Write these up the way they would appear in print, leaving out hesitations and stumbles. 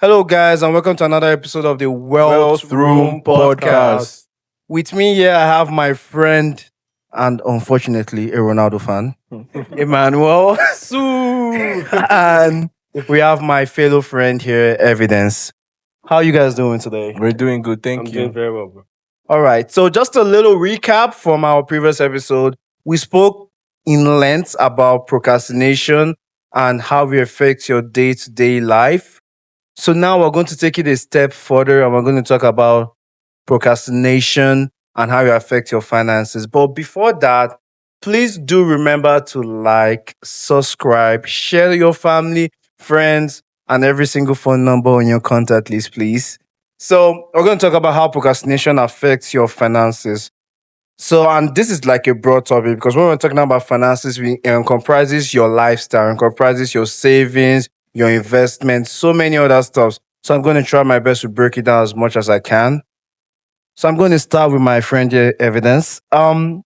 Hello, guys, and welcome to another episode of the Wealth Wealth Room Room Podcast. Podcast. With me here, I have my friend and unfortunately a Ronaldo fan, Emmanuel, Sue. and we have my fellow friend here, Evidence. How you guys doing today? We're doing good, I'm thank doing you. very well, bro. All right. So, just a little recap from our previous episode. We spoke in length about procrastination and how it affects your day to day life. So, now we're going to take it a step further and we're going to talk about procrastination and how it affects your finances. But before that, please do remember to like, subscribe, share your family, friends, and every single phone number on your contact list, please. So, we're going to talk about how procrastination affects your finances. So, and this is like a broad topic because when we're talking about finances, it comprises your lifestyle, it comprises your savings, your investments, so many other stuff. So, I'm going to try my best to break it down as much as I can. So, I'm going to start with my friend here, Evidence. I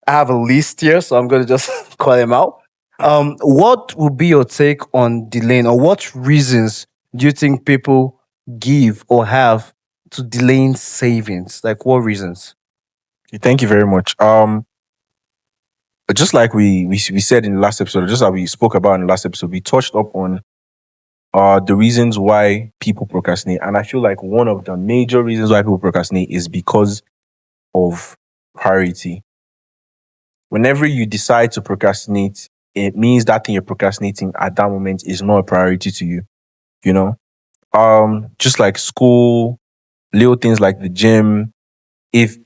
have a list here, so I'm going to just call them out. What would be your take on delaying, or what reasons do you think people give or have to delaying savings? Like, what reasons? Thank you very much. Just like we said in the last episode, just like we spoke about in the last episode, we touched up on the reasons why people procrastinate. And I feel like one of the major reasons why people procrastinate is because of priority. Whenever you decide to procrastinate, it means that thing you're procrastinating at that moment is not a priority to you. You know? Just like school, little things like the gym, if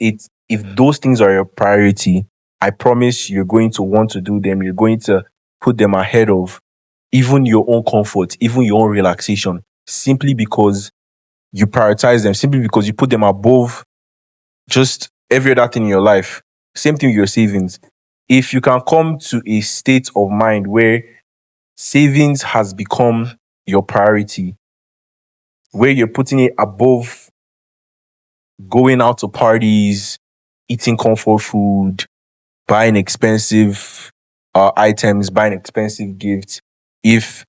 those things are your priority, I promise you're going to want to do them. You're going to put them ahead of even your own comfort, even your own relaxation, simply because you prioritize them, simply because you put them above just every other thing in your life. Same thing with your savings. If you can come to a state of mind where savings has become your priority, where you're putting it above going out to parties, eating comfort food, buying expensive items, buying expensive gifts. If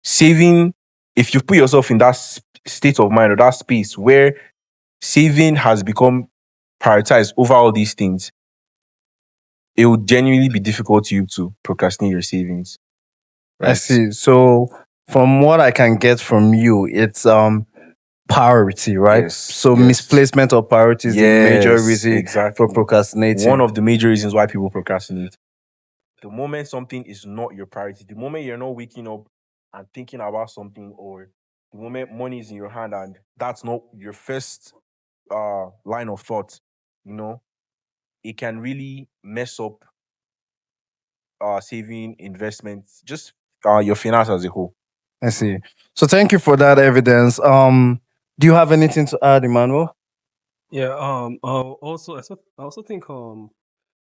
saving, if you put yourself in that state of mind or that space where saving has become prioritized over all these things, it will genuinely be difficult to you to procrastinate your savings. I Right? see. So from what I can get from you, it's priority, right? Yes. So yes. misplacement of priority is the major Yes, reason exactly. for procrastinating. One of the major reasons why people procrastinate. The moment something is not your priority, the moment you're not waking up and thinking about something, or the moment money is in your hand and that's not your first line of thought, you know, it can really mess up saving, investments, just your finance as a whole. I see. So thank you for that evidence. Do you have anything to add, Emmanuel? Yeah. I also think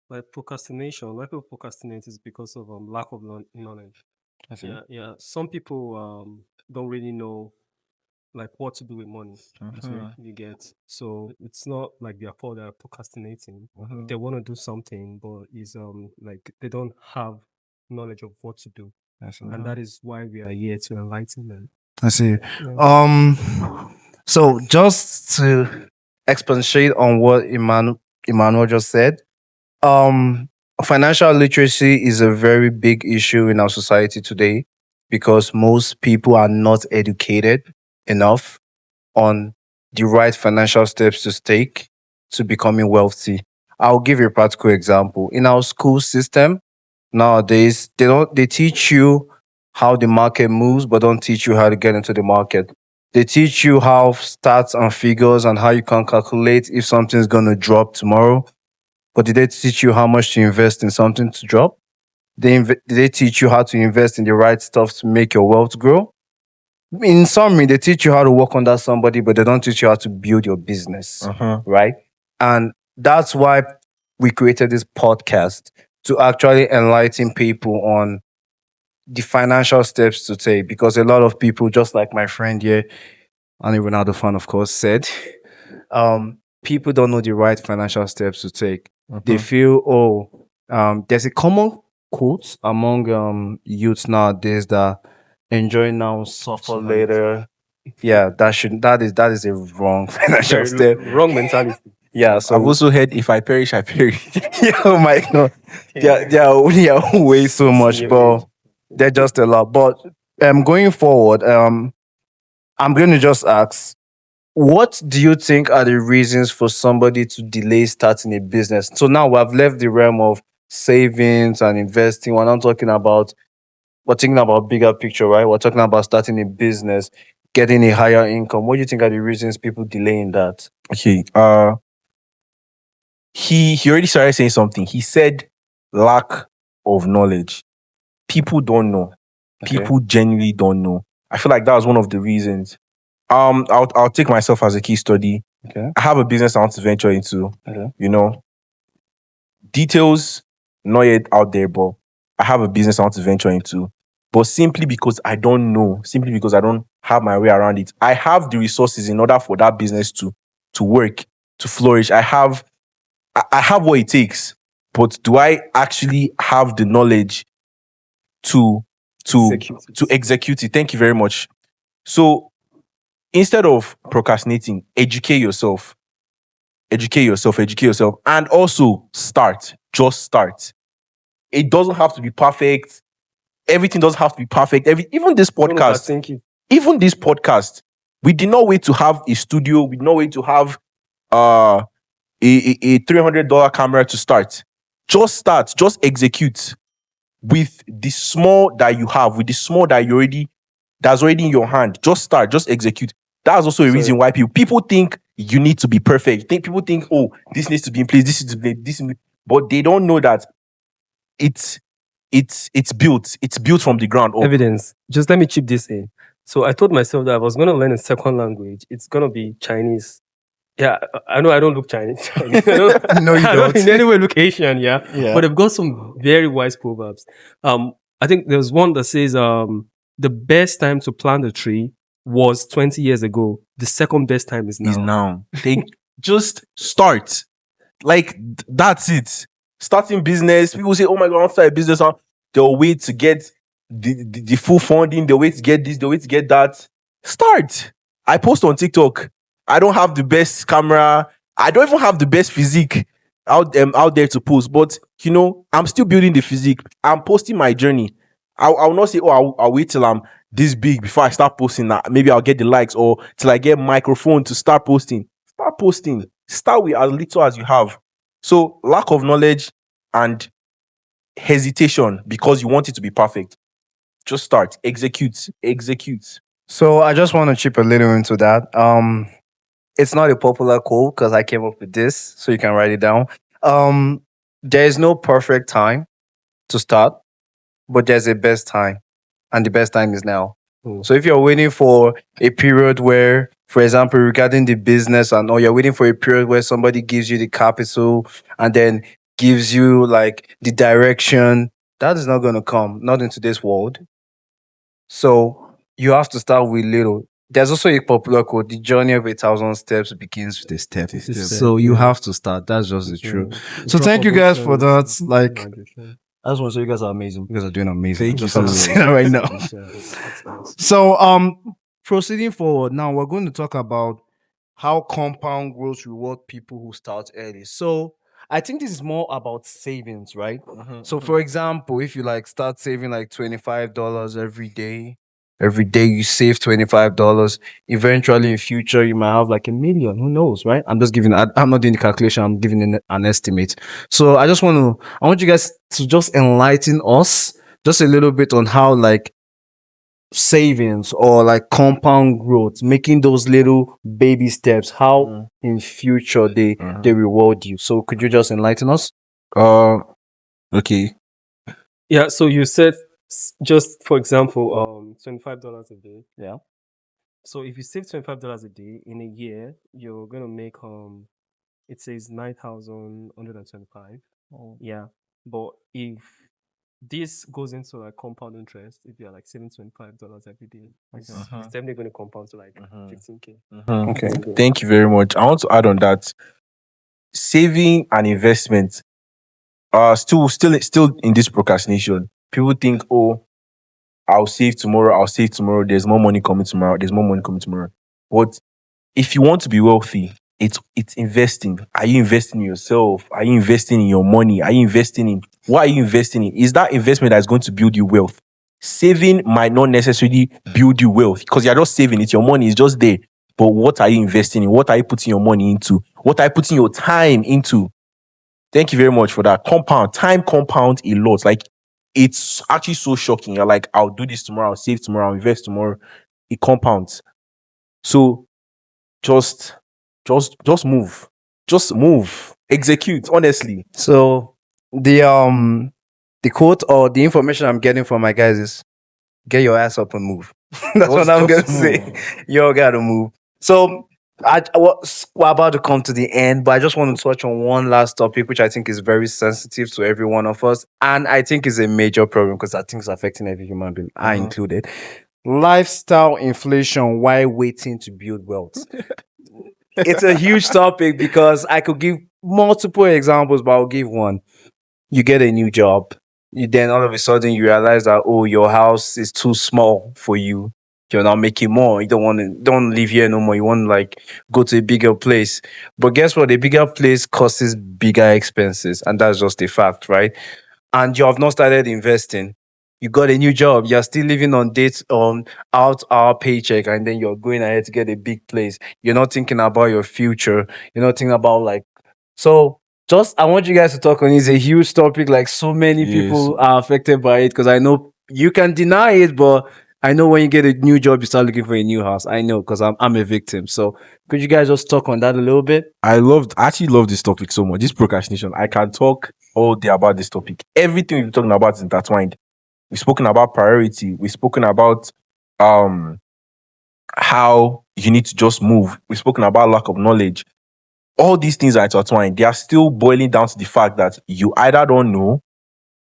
like procrastination. Why people procrastinate is because of lack of knowledge. I see. Yeah. Some people don't really know like what to do with money. You get, so it's not like their fault they're procrastinating. They want to do something, but is like they don't have knowledge of what to do, I see. and that is why we are here to enlighten them. I see. Yeah. So just to expatiate on what Emmanuel just said, um, financial literacy is a very big issue in our society today because most people are not educated enough on the right financial steps to take to becoming wealthy. I'll give you a practical example. In our school system nowadays, they teach you how the market moves, but don't teach you how to get into the market. They teach you how stats and figures and how you can calculate if something's gonna drop tomorrow. But did they teach you how much to invest in something to drop? Did they teach you how to invest in the right stuff to make your wealth grow? In summary, they teach you how to work under somebody, but they don't teach you how to build your business, right? And that's why we created this podcast to actually enlighten people on the financial steps to take. Because a lot of people, just like my friend here, and Ronaldo fan, of course, said, people don't know the right financial steps to take. They feel, there's a common quote among youths nowadays that enjoy now, suffer later. Yeah, that is a wrong financial Very step. wrong mentality. Yeah, I've so also heard if I perish, I perish. yeah, oh my god, they are way so much, Senior age. but they're just a lot. But going forward, I'm going to just ask, what do you think are the reasons for somebody to delay starting a business? So now we have left the realm of savings and investing. We're thinking about bigger picture, right? We're talking about starting a business, getting a higher income. What do you think are the reasons people delaying that? Okay. He already started saying something. He said lack of knowledge. People don't know. Okay. People genuinely don't know. I feel like that was one of the reasons. I'll take myself as a case study. Okay. I have a business I want to venture into. Okay. You know, details not yet out there, but I have a business I want to venture into. But simply because I don't know, simply because I don't have my way around it, I have the resources in order for that business to work, to flourish. I have what it takes, but do I actually have the knowledge to Execute it. to execute it? Thank you very much. So instead of procrastinating, educate yourself, and also start. Just start. It doesn't have to be perfect. Everything doesn't have to be perfect. Even this Don't podcast, overthink it. we did not wait to have a studio. We did not wait to have a $300 camera to start. Just start. Just execute with the small that you have, with the small that's already in your hand. Just start. Just execute. That's also a reason why people think you need to be perfect. People think, oh, this needs to be in place. This is to be this, but they don't know that it's it's built. It's built from the ground up. Evidence. Just let me chip this in. So I told myself that I was going to learn a second language. It's going to be Chinese. Yeah, I know I don't look Chinese. I don't, No, you I don't. in any way look Asian, yeah. Yeah. But they've got some very wise proverbs. I think there's one that says the best time to plant a tree was 20 years ago. The second best time is now. Is now. They just start. Like that's it. Starting business. People say, "Oh my god, I want to start a business." They'll wait to get the full funding. They'll wait to get this. They'll wait to get that. Start. I post on TikTok. I don't have the best camera. I don't even have the best physique out there to post. But I'm still building the physique. I'm posting my journey. I'll not say, "Oh, I'll wait till I'm this big before I start posting that. Maybe I'll get the likes or till I get microphone to start posting." Start posting. Start with as little as you have. So lack of knowledge and hesitation because you want it to be perfect. Just start. Execute. So I just want to chip a little into that. It's not a popular quote because I came up with this, so you can write it down. There is no perfect time to start, but there's a best time, and the best time is now. So if you're waiting for a period where, for example, regarding the business, and or you're waiting for a period where somebody gives you the capital and then gives you like the direction, that is not going to come, not in today's world. So you have to start with little. There's also a popular quote: "The journey of 1,000 steps begins with a step." It's a step, So you yeah. have to start. That's just the truth. Yeah. So thank you guys for that. Proportions, Like, hydration. I just want to say you guys are amazing. You guys are doing amazing. Thank you Just so want to much. say that right now. Yeah, that's nice. So, proceeding forward, now we're going to talk about how compound growth reward people who start early. So, I think this is more about savings, right? So, for example, if you like start saving like $25 every day you save $25. Eventually, in future, you might have like 1 million. Who knows, right? I'm just giving. I'm not doing the calculation. I'm giving an estimate. So, I want you guys to just enlighten us just a little bit on how like savings or like compound growth, making those little baby steps, how in future they reward you. So could you just enlighten us? Okay. Yeah, so you said just for example, $25 a day. Yeah. So if you save $25 a day in a year, you're gonna make it says 9,125. Oh. Yeah. But if this goes into like compound interest, if you're like saving $25 every day, it's definitely gonna compound to like 15K. Okay. Thank you very much. I want to add on that saving and investment are still in this procrastination. People think, oh, I'll save tomorrow. I'll save tomorrow. There's more money coming tomorrow. There's more money coming tomorrow. But if you want to be wealthy, it's investing. Are you investing in yourself? Are you investing in your money? Are you investing in what are you investing in? Is that investment that's going to build you wealth? Saving might not necessarily build you wealth because you're just saving it. Your money is just there. But what are you investing in? What are you putting your money into? What are you putting your time into? Thank you very much for that. Time compounds a lot. Like it's actually so shocking. You're like, I'll do this tomorrow, I'll save tomorrow, I'll invest tomorrow. It compounds. So just just move. Just move. Execute, honestly. So the quote or the information I'm getting from my guys is get your ass up and move. That's what I'm gonna say. You all gotta move. So we're about to come to the end, but I just want to touch on one last topic, which I think is very sensitive to every one of us, and I think is a major problem because I think it's affecting every human being, I included. Lifestyle inflation while waiting to build wealth. It's a huge topic because I could give multiple examples, but I'll give one. You get a new job. Then all of a sudden you realize that, oh, your house is too small for you. You're not making more. You don't live here no more. You want to like go to a bigger place. But guess what? A bigger place causes bigger expenses. And that's just a fact, right? And you have not started investing. You got a new job. You're still living on dates on out our paycheck, and then you're going ahead to get a big place. You're not thinking about your future. You're not thinking about like so just I want you guys to talk on it. It's a huge topic. Like so many Yes. people are affected by it because I know you can deny it, but I know when you get a new job, you start looking for a new house. I know because I'm a victim. So could you guys just talk on that a little bit? I actually love this topic so much. This procrastination. I can talk all day about this topic. Everything we're talking about is intertwined. We've spoken about priority. We've spoken about how you need to just move. We've spoken about lack of knowledge. All these things are intertwined. They are still boiling down to the fact that you either don't know,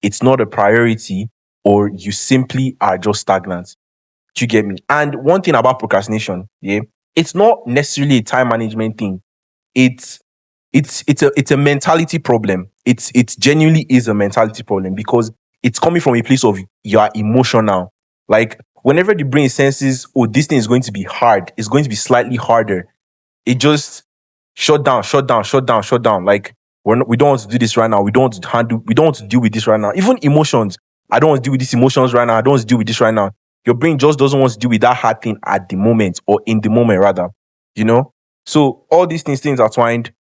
it's not a priority, or you simply are just stagnant. Do you get me? And one thing about procrastination, yeah, it's not necessarily a time management thing. It's a mentality problem. It genuinely is a mentality problem because it's coming from a place of you are emotional. Like whenever the brain senses, oh, this thing is going to be hard, it's going to be slightly harder, it just shut down, shut down, shut down, shut down. Like we don't want to do this right now. We don't want to we don't want to deal with this right now. Even emotions. I don't want to deal with these emotions right now. I don't want to deal with this right now. Your brain just doesn't want to deal with that hard thing at the moment or in the moment rather. You know? So all these things are twined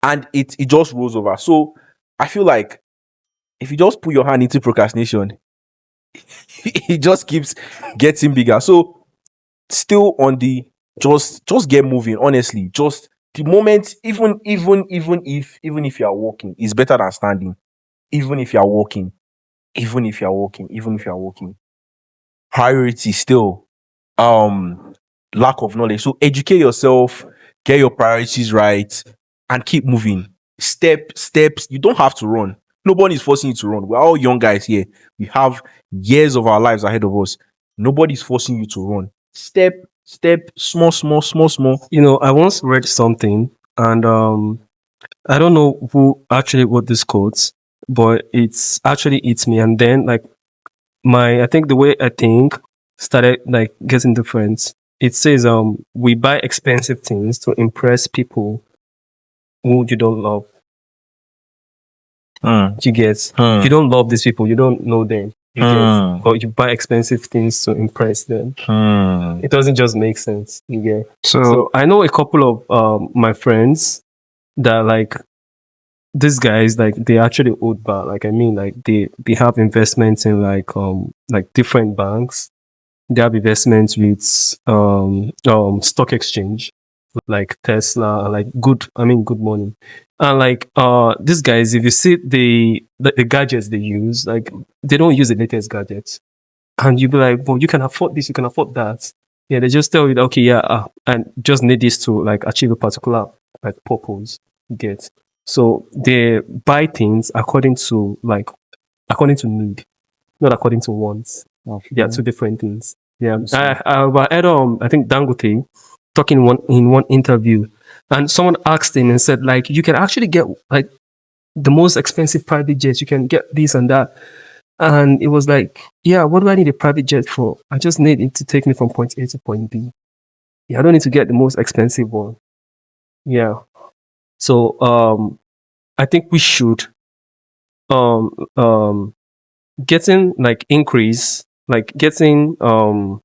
and it just rolls over. So I feel like if you just put your hand into procrastination, it just keeps getting bigger. So still on the just get moving, honestly. Just the moment, even if you are walking, it's better than standing. Even if you are walking, even if you are walking, even if you are walking. Priority still lack of knowledge. So educate yourself, get your priorities right, and keep moving. Steps. You don't have to run. Nobody's forcing you to run. We're all young guys here. We have years of our lives ahead of us. Nobody's forcing you to run. Step, small. You know, I once read something, and I don't know who actually wrote this quote, but it's me. And then like I think the way I think started like getting different. It says we buy expensive things to impress people who you don't love. You get you don't love these people, you don't know them. You get, but you buy expensive things to impress them. It doesn't just make sense. You get. So I know a couple of my friends that like these guys like they actually owed back. Like I mean like they have investments in like different banks. They have investments with stock exchange like Tesla, like good money. And like these guys, if you see the gadgets they use, like they don't use the latest gadgets. And you be like, well, you can afford this, you can afford that. Yeah, they just tell you, that, okay, yeah, and just need this to like achieve a particular like purpose. You get. So they buy things according to need, not according to wants. They are two different things. Yeah, I heard I think Dangote talking in one interview, and someone asked him and said like you can actually get like the most expensive private jets. You can get this and that, And it was like, yeah, what do I need a private jet for? I just need it to take me from point A to point B. Yeah, I don't need to get the most expensive one. Yeah. So I think we should um um getting like increase, like getting a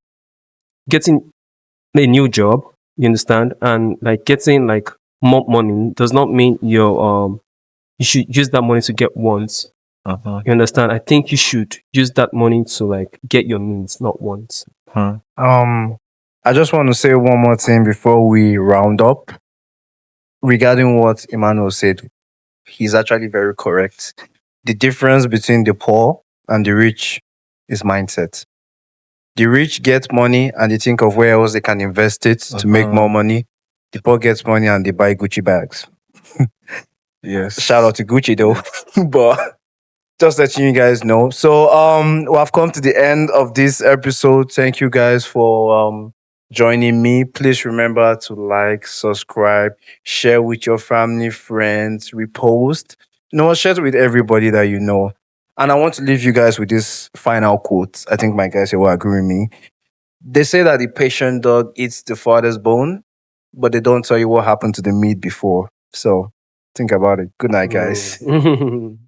new job, you understand, and like getting like more money does not mean you should use that money to get wants. Uh-huh. You understand? I think you should use that money to like get your needs, not wants. Huh. I just want to say one more thing before we round up regarding what Emmanuel said. He's actually very correct. The difference between the poor and the rich is mindset. The rich get money and they think of where else they can invest it to make more money. The poor gets money and they buy Gucci bags. Yes. Shout out to Gucci though. But just letting you guys know. So we have come to the end of this episode. Thank you guys for joining me. Please remember to like, subscribe, share with your family, friends, repost. Share it with everybody that you know. And I want to leave you guys with this final quote. I think my guys here will agree with me. They say that the patient dog eats the father's bone, but they don't tell you what happened to the meat before. So think about it. Good night, guys. Mm.